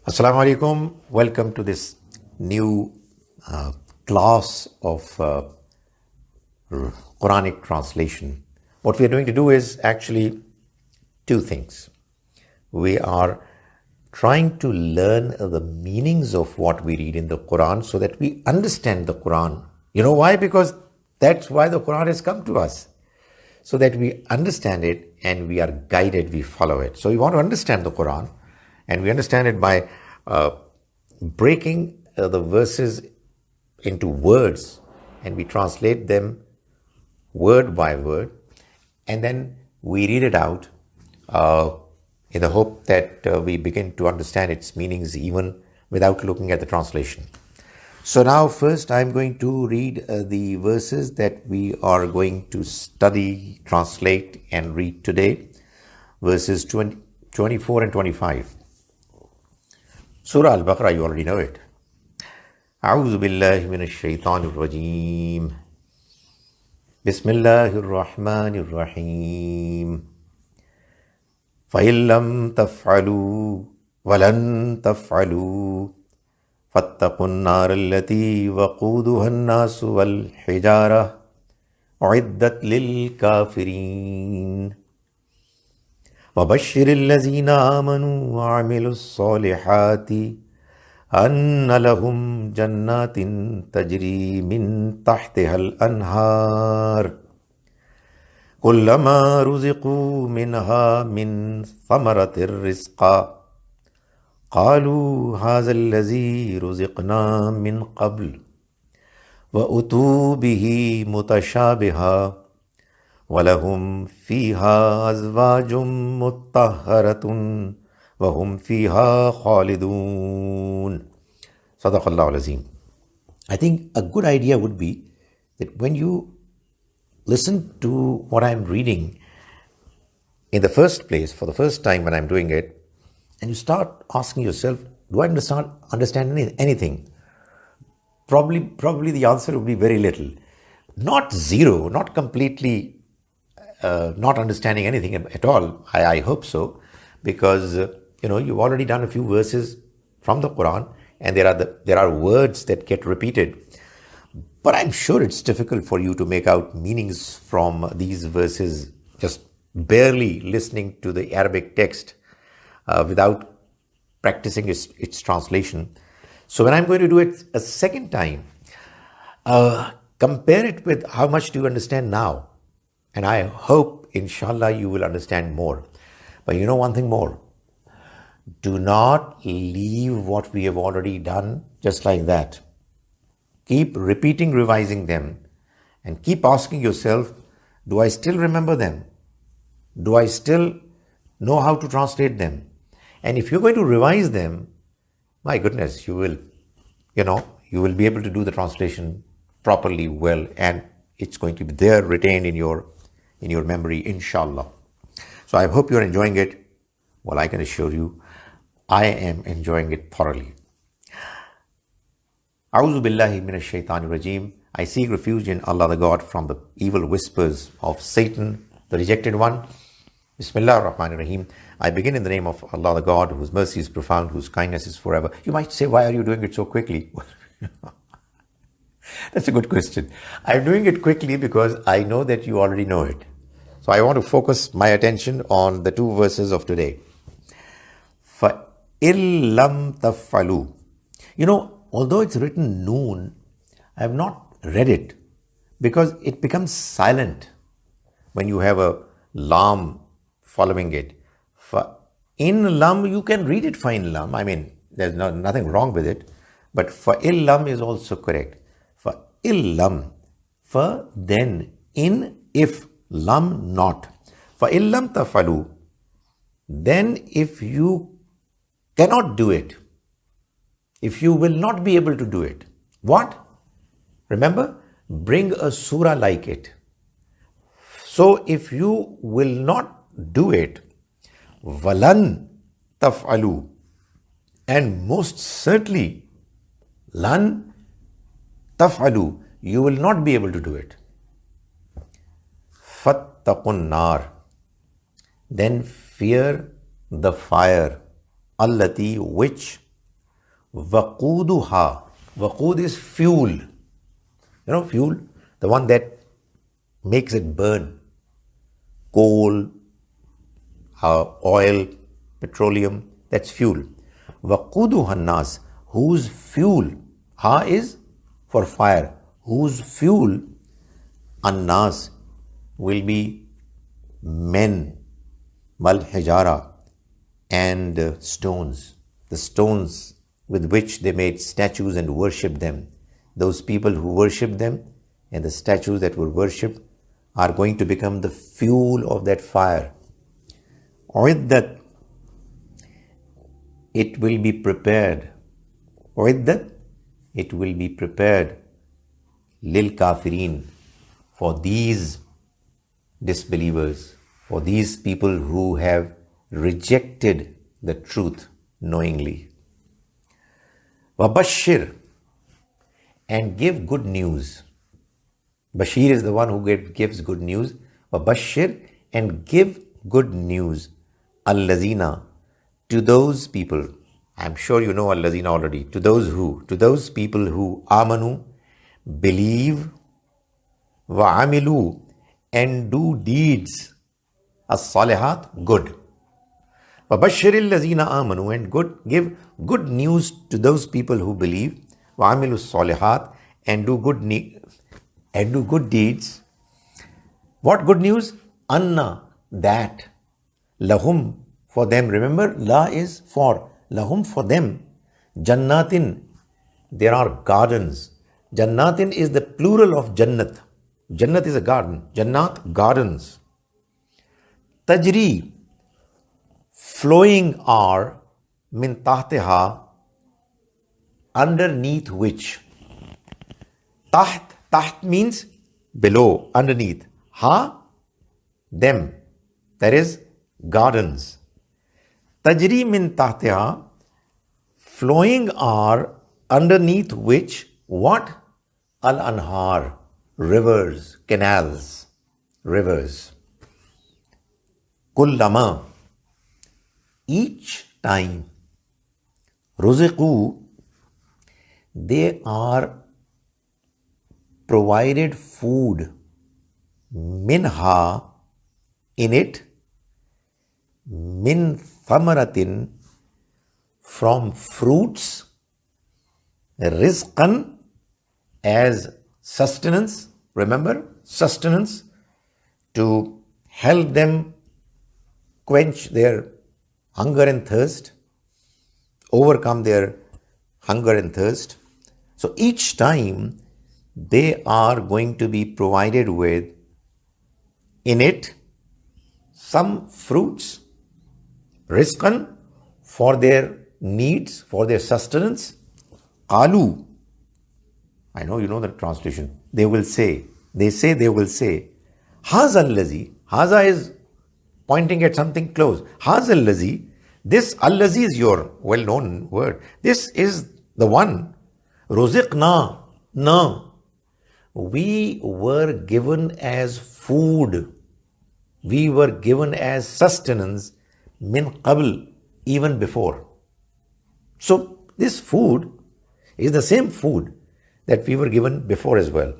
Assalamu alaikum. Welcome to this new class of Quranic translation. What we are going to do is actually two things. We are trying to learn the meanings of what we read in the Quran so that we understand the Quran. You know why? Because that's why the Quran has come to us. So that we understand it and we are guided, we follow it. So we want to understand the Quran, and we understand it by breaking the verses into words, and we translate them word by word, and then we read it out in the hope that we begin to understand its meanings even without looking at the translation. So now first I'm going to read the verses that we are going to study, translate and read today. Verses 24 and 25. Surah Al Baqarah, you already know it. A'udhu billahi minash shaitanir rajim. Bismillahir rahmanir rahim. فَإِن لَّمْ تَفْعَلُوا وَلَن تَفْعَلُوا فَاتَّقُوا النَّارَ الَّتِي وَقُودُهَا النَّاسُ وَالْحِجَارَةُ أُعِدَّتْ لِلْكَافِرِينَ وَبَشِّرِ الَّذِينَ آمَنُوا وَعَمِلُوا الصَّالِحَاتِ أَنَّ لَهُمْ جَنَّاتٍ تَجْرِي مِن تَحْتِهَا الْأَنْهَارُ كُلَّمَا رُزِقُوا مِنْهَا مِن ثَمَرَةٍ رِزْقًا قالوا هذا الذي رزقنا من قبل وأتوا به متشابها ولهم فيها أزواج مطهرة وهم فيها خالدون. صدق Allah al-Azim. I think a good idea would be that when you listen to what I'm reading in the first place, for the first time when I'm doing it, and you start asking yourself, do I understand anything? Probably the answer would be very little. Not zero, not completely not understanding anything at all. I hope so, because you've already done a few verses from the Quran, and there are words that get repeated. But I'm sure it's difficult for you to make out meanings from these verses just barely listening to the Arabic text without practicing its translation. So when I'm going to do it a second time, compare it with how much do you understand now. And I hope, inshallah, you will understand more. But you know one thing more. Do not leave what we have already done just like that. Keep repeating, revising them, and keep asking yourself, do I still remember them? Do I still know how to translate them? And if you're going to revise them, my goodness, you will be able to do the translation properly well, and it's going to be there retained in your memory, inshallah. So I hope you're enjoying it. Well, I can assure you, I am enjoying it thoroughly. A'udhu billahi minash shaitanir rajim. I seek refuge in Allah the God from the evil whispers of Satan, the rejected one. Bismillah ar-Rahman ar-Rahim. I begin in the name of Allah the God, whose mercy is profound, whose kindness is forever. You might say, why are you doing it so quickly? That's a good question. I'm doing it quickly because I know that you already know it. So I want to focus my attention on the two verses of today. فَإِن لَّمْ تَفْعَلُوا. Although it's written noon, I have not read it because it becomes silent when you have a lam following it. In lam, you can read it for in lam. I mean, there's nothing wrong with it. But for il lam is also correct. For il lam, for then, in if, lam not. For il lam tafalu, then if you cannot do it, if you will not be able to do it, what? Remember, bring a surah like it. So if you will not do it, walan taf'alu, and most certainly lan taf'alu, you will not be able to do it. Fattaqun nar, then fear the fire, allati, which, Waquduha. Waqud is fuel. You know, fuel, the one that makes it burn. Coal, oil, petroleum, that's fuel. Waquduha nas, whose fuel, ha is for fire, whose fuel, annas, will be men, mal hijara, and stones, the stones with which they made statues and worshipped them. Those people who worshipped them and the statues that were worshipped are going to become the fuel of that fire. Uiddat, it will be prepared. Uiddat, it will be prepared. Lil kafirin, for these disbelievers, for these people who have rejected the truth knowingly. Wabashir, and give good news. Bashir is the one who gives good news. Wabashir, and give good news. Allazina, to those people. I'm sure you know allazina already. To those who? To those people who amanu, believe, wa amilu, and do deeds. As-salihat, good. Wabashiril lazina amanu, and give good news to those people who believe, wa amilu salihat, and do good deeds. What good news? Anna, that. Lahum, for them. Remember, la is for. Lahum, for them. Jannatin, there are gardens. Jannatin is the plural of Jannat. Jannat is a garden. Jannat, gardens. Tajri, flowing are, min tahtiha, underneath which. Taht means below, underneath. Ha, them. That is gardens. Tajri min tahtiha, flowing are, underneath which, what? Al-anhar, rivers, canals, rivers. Kullama, each time. Ruziqu, they are provided food. Minha, in it. Min thamaratin, from fruits. Rizqan, as sustenance. Remember, sustenance, to help them quench their hunger and thirst, overcome their hunger and thirst. So each time they are going to be provided with, in it, some fruits, rizqan, for their needs, for their sustenance. Qalu, I know you know the translation. They will say, they will say, Haza allazi, Haza is pointing at something close. Haza allazi, this allazi is your well-known word. This is the one. Ruziqna, na. We were given as food. We were given as sustenance, min qabl, even before. So this food is the same food that we were given before as well.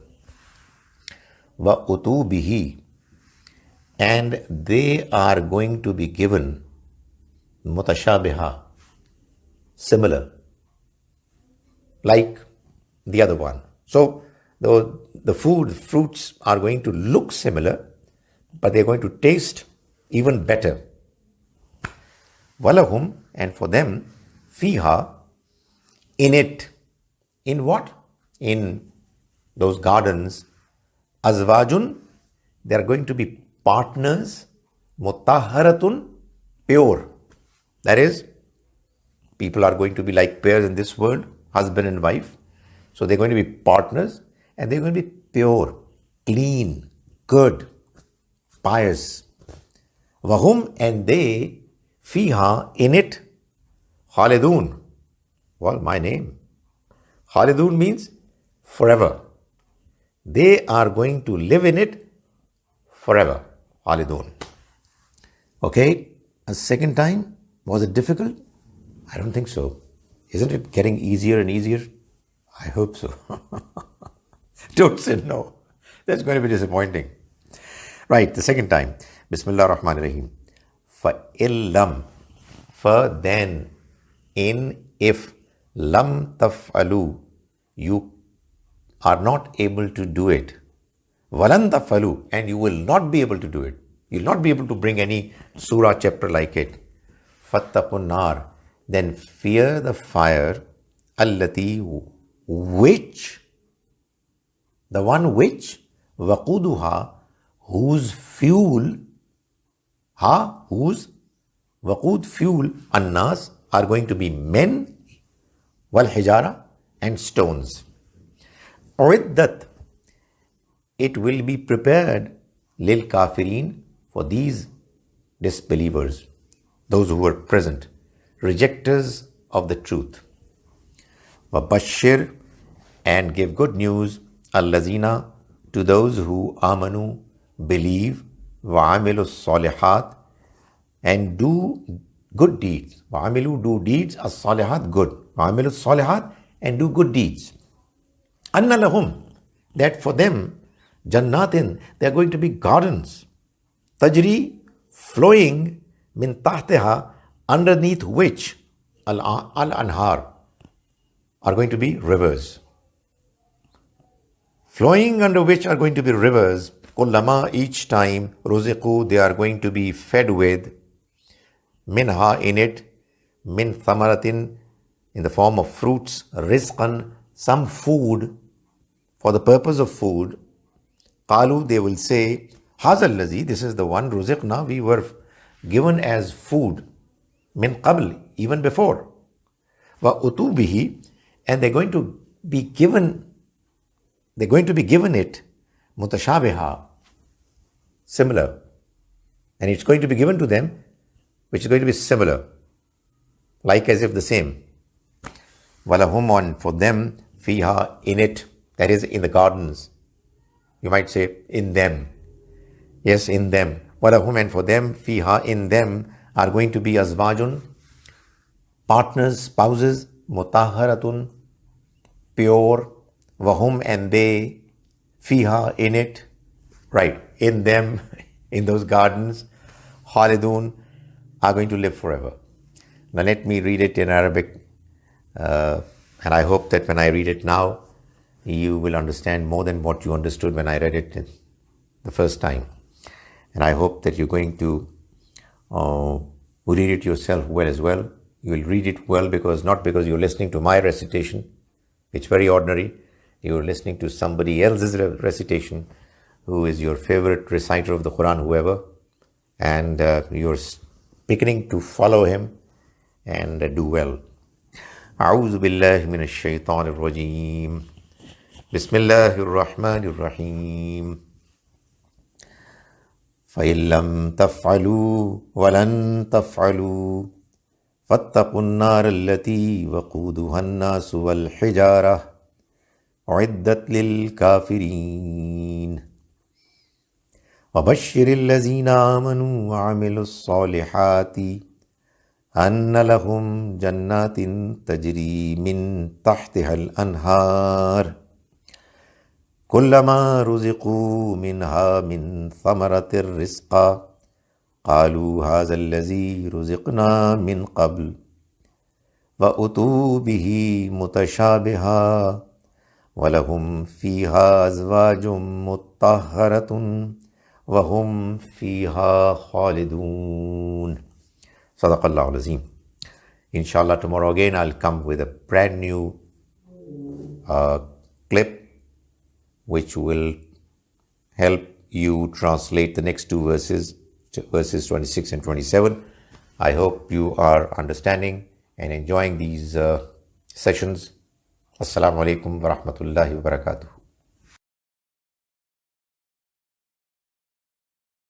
Wa utu bihi, and they are going to be given mutashabiha, similar, like the other one. So the fruits are going to look similar, but they're going to taste even better. Walahum, and for them, fiha, in it. In what? In those gardens. Azwajun, they are going to be partners. Mutahharatun, pure. That is, people are going to be like pairs in this world, husband and wife. So they're going to be partners, and they're going to be pure, clean, good, pious. Wahum, and they, fiha, in it, khalidun. Well, my name. Khalidun means forever. They are going to live in it forever. Khalidun. Okay, a second time. Was it difficult? I don't think so. Isn't it getting easier and easier? I hope so. Don't say no. That's going to be disappointing. Right, the second time. Bismillah ar-Rahman ar-Rahim. فَإِلَّمْ For then, in, if, lam taf'alu, you are not able to do it. Walan taf'alu, and you will not be able to do it. You will not be able to bring any surah chapter like it. Fattaqun nar, then fear the fire, allati, which, the one which, waquduha, whose fuel, whose waqud fuel, annas, are going to be men, wal hijara, and stones. Uiddat, it will be prepared, lil kafirin, for these disbelievers, those who were present, rejectors of the truth. Wabashir, and give good news, allazina, to those who amanu, believe, wa'amilu salihat, and do good deeds. Wa'amilu, do deeds, as-salihat, good. Wa'amilu salihat, and do good deeds. Anna lahum, that for them, jannatin, they are going to be gardens. Tajri, flowing, min tahtiha, underneath which, al-anhar, are going to be rivers. Flowing under which are going to be rivers. Kullama, each time, ruziqu, they are going to be fed with, minha, in it, min thamaratin, in the form of fruits, rizqan, some food, for the purpose of food. Qalu, they will say, hazal lazi, this is the one, ruziqna, we were given as food, min qabl, even before. Wa utubihi, and they're going to be given it, mutashabiha, similar. And it's going to be given to them, which is going to be similar, like as if the same. Walahum, on, for them, fiha, in it, that is in the gardens. You might say, in them. Yes, in them. Walahum, and for them, fiha, in them, are going to be azwajun, partners, spouses, mutahharatun, pure, wahum, and they, fiha, in it, right, in them, in those gardens, khalidun, are going to live forever. Now let me read it in Arabic, and I hope that when I read it now, you will understand more than what you understood when I read it the first time. And I hope that you're going to read it yourself well as well. You will read it well not because you're listening to my recitation, it's very ordinary. You're listening to somebody else's recitation, who is your favorite reciter of the Quran, whoever, and you're beginning to follow him and do well. A'udhu billahi minash shaitanir rajim. Bismillahir rahmanir rahim. فَإِن لَّمْ تَفْعَلُوا وَلَن تَفْعَلُوا فَاتَّقُوا النَّارَ الَّتِي وَقُودُهَا النَّاسُ وَالْحِجَارَةُ أُعِدَّتْ لِلْكَافِرِينَ وَبَشِّرِ الَّذِينَ آمَنُوا وَعَمِلُوا الصَّالِحَاتِ أَنَّ لَهُمْ جَنَّاتٍ تَجْرِي مِن تَحْتِهَا الْأَنْهَارُ كُلَّمَا رُزِقُوا مِنْهَا مِنْ ثَمَرَةٍ رِزْقًا قَالُوا هَذَا الَّذِي رُزِقْنَا مِنْ قَبْلُ وَأُتُوا بِهِ مُتَشَابِهًا وَلَهُمْ فِيهَا أَزْوَاجٌ مُطَهَّرَةٌ وَهُمْ فِيهَا خَالِدُونَ. Sadaqallahu al-Azim. Inshallah, tomorrow again I'll come with a brand new clip which will help you translate the next two verses 26 and 27. I hope you are understanding and enjoying these sessions. Assalamu alaikum wa rahmatullahi wa barakatuh.